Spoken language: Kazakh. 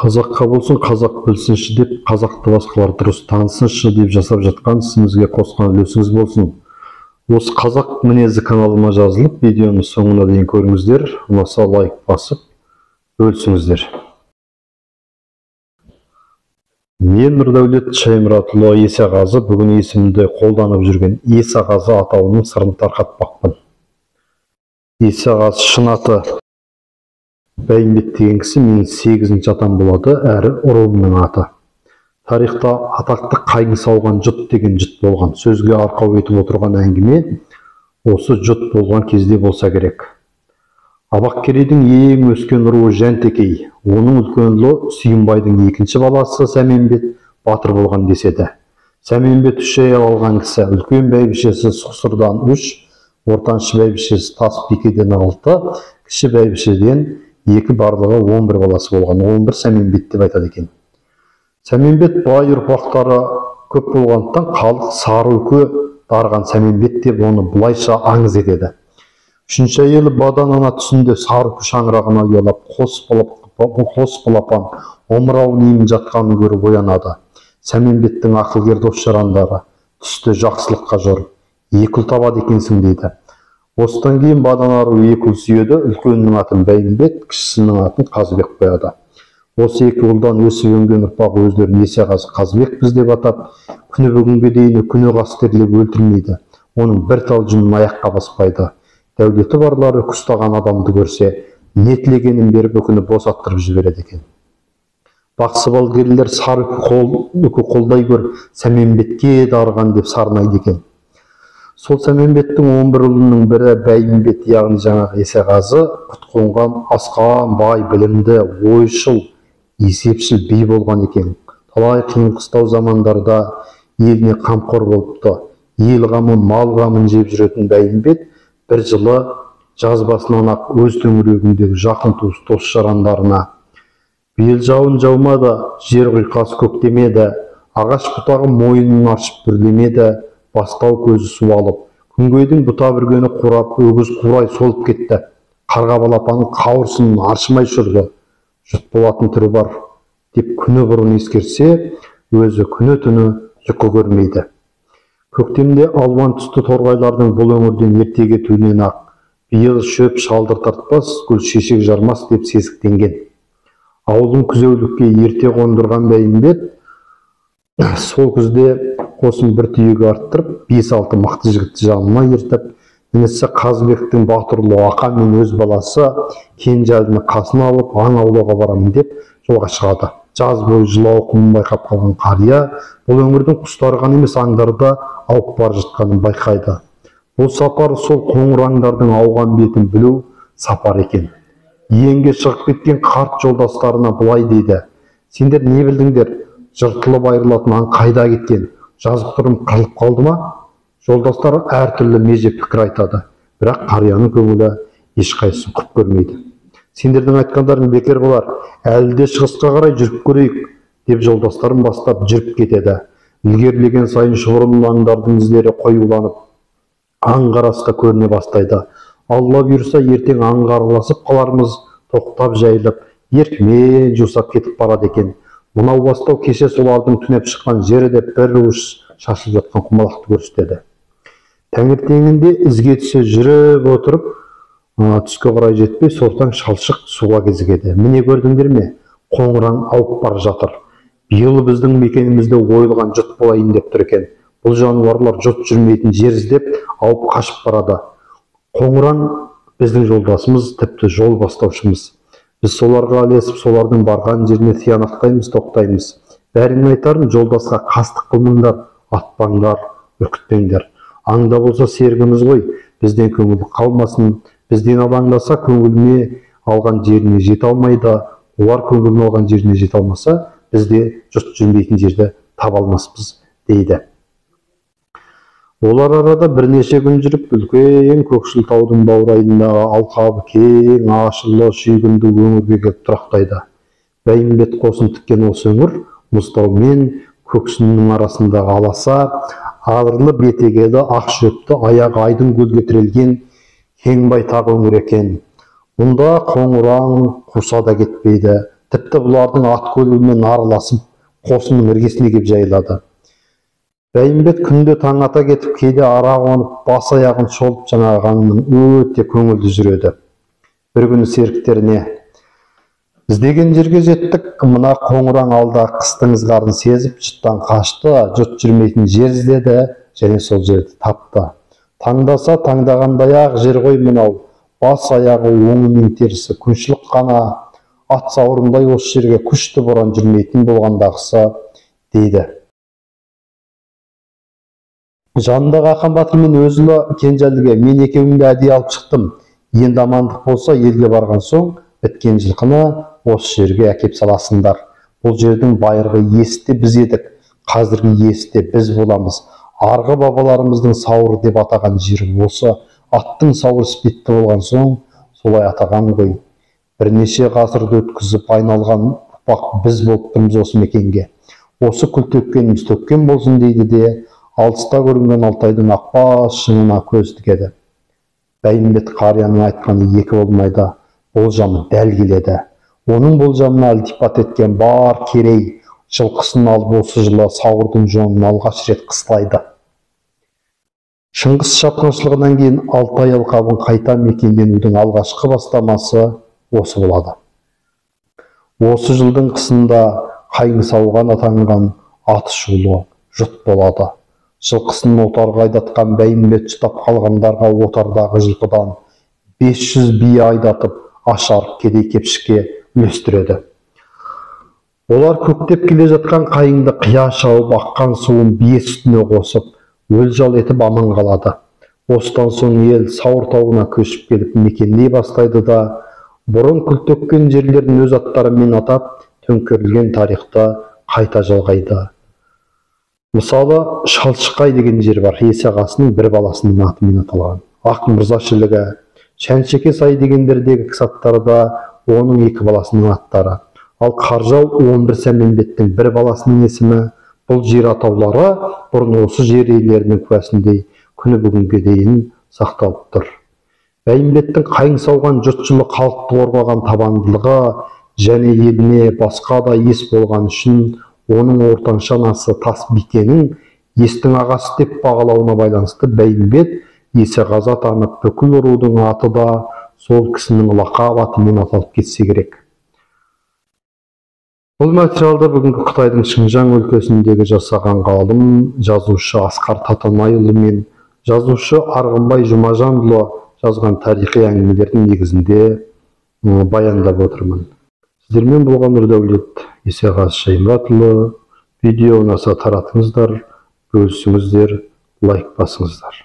Қазаққа болсын, қазақ білсінші деп, қазақты басқалар дұрыс танысыншы деп жасап жатқан ісімізге қосқан үлесіңіз болсын. Осы қазақ мінезі каналыма жазылып, видеоны соңына дейін көріңіздер, ұнаса лайк басып, бөлісіңіздер. Мен Нұрдәулет Шаймұратұлы Есағазы, бүгін есімді қолданып жүрген Есағазы атауының сырын тарқатпақпын. Есағазы шын аты Бәйімбет деген кісі менің 8-ші атам болады, әрі ұруымның аты. Тарихта атақты қайың сауған жұт деген жұт болған. Сөзге арқау етіп отырған әңгіме осы жұт болған кезде болса керек. Абақкерейдің ең өскен руы Жәнтекей, оның үлкен ұлы Сүйінбайдың екінші баласы Сәменбет батыр болған деседі. Сәменбет 3 аял алған кісі, үлкен бәйбішесі Сұқсырдан 3, ортаншы бәйбішесі Тасбикеден 6, кіші бәйбішеден 2, барлығы 11 баласы болған. 11 Сәменбет деп айтады екен. Сәменбет бай ұрпақтары көп болғандықтан халық Сарыөке дарған Сәменбет деп оны бұлайша аңыз етеді. 3-ші әйелі Бадан ана түсінде Сарыөке шаңырағына ұялап, қос балапан омырауын емін жатқанын көріп оянады. Сәменбеттің ақылгер дос-жарандары түсті жақсылыққа жорып, 2 ұл табады екенсің дейді. Осыдан кейін Бадан ару 2 ұл сүйеді, үлкенінің атын Бәйімбет, кішісінің атын Қазыбек қояды. Осы 2 ұлдан өсіп өнген ұрпақ өздерін Есағазы Қазыбекпіз деп атап, күні бүгінге дейін күні қастерлеп өлтірмейді. Оның бір тал жүнін аяққа баспайды. Дәулеті барлары ұстаған адамды көрсе, не тілегенін беріп үкіні босаттырып жібереді екен. Бақсы балгерлер Сарыөке қолдай көр, Сәменбетке дарыған деп сарнайды екен. Сол Сәменбеттің 11 ұлының бірі Бәйімбет, яғни жаңағы Есағазы, құтқонған, асқан, бай, білімді, ойшыл, есепшіл би болған екен. Талай қиын қыстау замандарда еліне қамқор болыпты. Ел қамын, мал қамын жеп жүретін Бәйімбет бір жылы жаз басынан ақ өз төңірегіндегі жақын туыс дос-жарандарына: биыл жауын жаумады, жер құйқасы көктемеді, ағаш бұтағы мойнын аршып бүрлемеді, бастау көзі су алып, күнгейдің бұта бүргені қурап, өгіз қурай солып кетті. Қарға балапанын қауырсынын аршымай шүрді. Жұт болатын түрі бар деп күні бұрын ескерсе, өзі күні түні ұйқы көрмейді. Көктемде алуан түсті торғайлардың бұл өңірден ерте кетуінен ақ, биыл шөп шалдыр тартпас, гүл шешек жармас деп сезіктенген. Ауылын күзеулікке ерте қондырған Бәйімбет сол күзде қосын бір түйеге арттырып, 5-6 мықты жігітті жанына ертіп, інісі Қазыбектің батырлы Ақан мен өз баласы Кенжалыны қасына алып, аң аулауға барамын деп жолға шығады. Жаз бойы жылау құмын байқап қалған қария бұл өңірдің құстары ғана емес, аңдары да ауып бара жатқанын байқайды. Бұл сапар сол қоңыр аңдардың ауған бетін білу сапар екен. Иенге шығып кеткен қарт жолдастарына былай дейді: сендер не білдіңдер? Жыртылып айырылатын аң қайда кеткен? Жазып тұрым қырылып қалды ма? Жолдастары әртүрлі меже пікір айтады, бірақ қарияның көңілі ешқайсысын құп көрмейді. Сендердің айтқандарың бекер болар, әлі де шығысқа қарай жүріп көрейік деп жолдастарын бастап жүріп кетеді. Ілгерілеген сайын шұбырын аңдардың іздері қоюланып, аң қарасқа көріне бастайды. Алла бұйырса, ертең аңға араласып қалармыз, тоқтап жайылып, еркімен жусап кетіп барады екен. Мынау бастау кеше солардың түнеп шыққан жері деп бір уыс шашылып жатқан құмалақты көрсетеді. Таңертеңінде ізге түсе жүріп отырып, түске қарай жетпей, сортаң шалшық суға кезігеді. Міне көрдіңдер ме? Қоңыран ауып бара жатыр. Биыл біздің мекенімізде ойылған жұт болайын деп тұр екен. Бұл жануарлар жұт жүрмейтін жер іздеп ауып қашып барады. Қоңыран біздің жолдасымыз, тіпті жол бастаушымыз. Біз соларға ілесіп, солардың барған жеріне тиянақтаймыз, тоқтаймыз. Бәрін айтарын жолдасқа қастық қылмаңдар, атпаңдар, үркітпеңдер. Аңда болса сергіміз ғой, бізден көңілі қалмасын. Бізден алаңдаса көңіліне алған жеріне жете алмайды. Олар көңіліне алған жеріне жете алмаса, бізде жұрт жүрмейтін жерді таба алмаспыз дейді. Олар арада бірнеше күн жүріп, үлкен көкшіл таудың баурайындағы алқабы кең, ашылы, шүйгінді өңірге келіп тұрақтайды. Бәйімбет қосын тіккен осы өңір Мұзтау мен көкшінің арасындағы аласа, арырлы бетегеді, ақ шөпті, аяғы айдын көлге тірелген кең байтақ өңір екен. Мұнда қоңыран қуса да кетпейді, Тіпті бұлардың ат көлігімен араласып, қосының іргесіне кеп жайылады. Бәйімбет күнде таң ата кетіп, кейде ара қонып, бас аяғын шолып жаңағы аңның өте көңілді жүреді. Bir күні серіктеріне: «Іздеген жерге жеттік, мына қоңыран алда қыстың ызғарын сезіп, жұттан қашты, жұт жүрмейтін жер іздеді, және сол жерді тапты. Таңдаса таңдағандай-ақ жер ғой мынау, бас аяғы оңы мен терісі күншілік қана, ат сауырындай осы жерге күшті боран жүрмейтін болғандағысы», дейді. Жанындағы Ақан Батыр мен Өзілі Кенжәліге: «Мен екеуіңді әдейі алып шықтым. Енді амандық болса, елге барған соң біткен жылқыны осы жерге әкеп саласыңдар. Бұл жердің байырғы иесі де біз едік, қазіргі иесі де біз боламыз. Арғы бабаларымыздың сауыры деп атаған жер осы. Аттың сауыры іспетті болған соң солай атаған ғой. Бірнеше ғасырды өткізіп айналған ұрпақ біз болып тұрмыз осы мекенге. Осы күл төккеніміз төккен болсын», дейді де алыста көрінген Алтайдың ақбас шыңына көз тігеді. Бәйімбет қарияның айтқаны екі болмайды, болжамы дәл келеді. Оның болжамына ілтипат еткен бар керей жылқысын алып осы жылы сауырдың жонын алғаш рет қыстайды. Шыңғыс шапқыншылығынан кейін Алтай алқабын қайта мекенденудің алғашқы бастамасы осы болады. Осы жылдың қысында қайың сауған атанған аты шулы жұт болады. Жылқысын отарға айдатқан Бәйімбет жұтап қалғандарға отардағы жылқыдан 500 бие айдатып, ашар кедей-кепшікке үлестіреді. Олар көктеп келе жатқан қайыңды қия шауып, аққан суын бие сүтіне қосып, өлжал етіп аман қалады. Осыдан соң ел Сауыр тауына көшіп келіп мекендей бастайды да, бұрын күл төккен жерлерін өз аттарымен атап, төңкерілген тарихты қайта жалғайды. Мысалы, Шалшықай деген жер бар, Есағасының бір баласының атымен аталған. Ақ Мырзашілігі, Шәншеке сай дегендердегі кісі аттары да оның екі баласының аттары. Ал Қаржау 11 Сәменбеттің бір баласының есімі. Бұл жер атаулары бұрын осы жер иелерінің куәсіндей күні бүгінге дейін сақталып тұр. Бәйімбеттің қайың сауған жұртшылық халықты қорғаған табандылығы және еліне басқа да ес болған үшін оның ортаншы анасы Тасбикенің естің ағасы деп бағалауына байланысты Бәйімбет Есеғазы атанып, бүкіл рудың аты да сол кісінің лақап атымен аталып кетсе керек. Бұл материалды бүгінгі Қытайдың Шыңжаң өлкесіндегі жасаған ғалым, жазушы Асқар Татанайұлы мен жазушы Арғынбай Жұмажанұлы жазған тарихи әңгімелердің негізінде баяндап отырмын. Сіздермен болған Нұрдәулет Есеғазы Шаймұратұлы. Видео ұнаса таратыңыздар, бөлісіңіздер, лайк басыңыздар.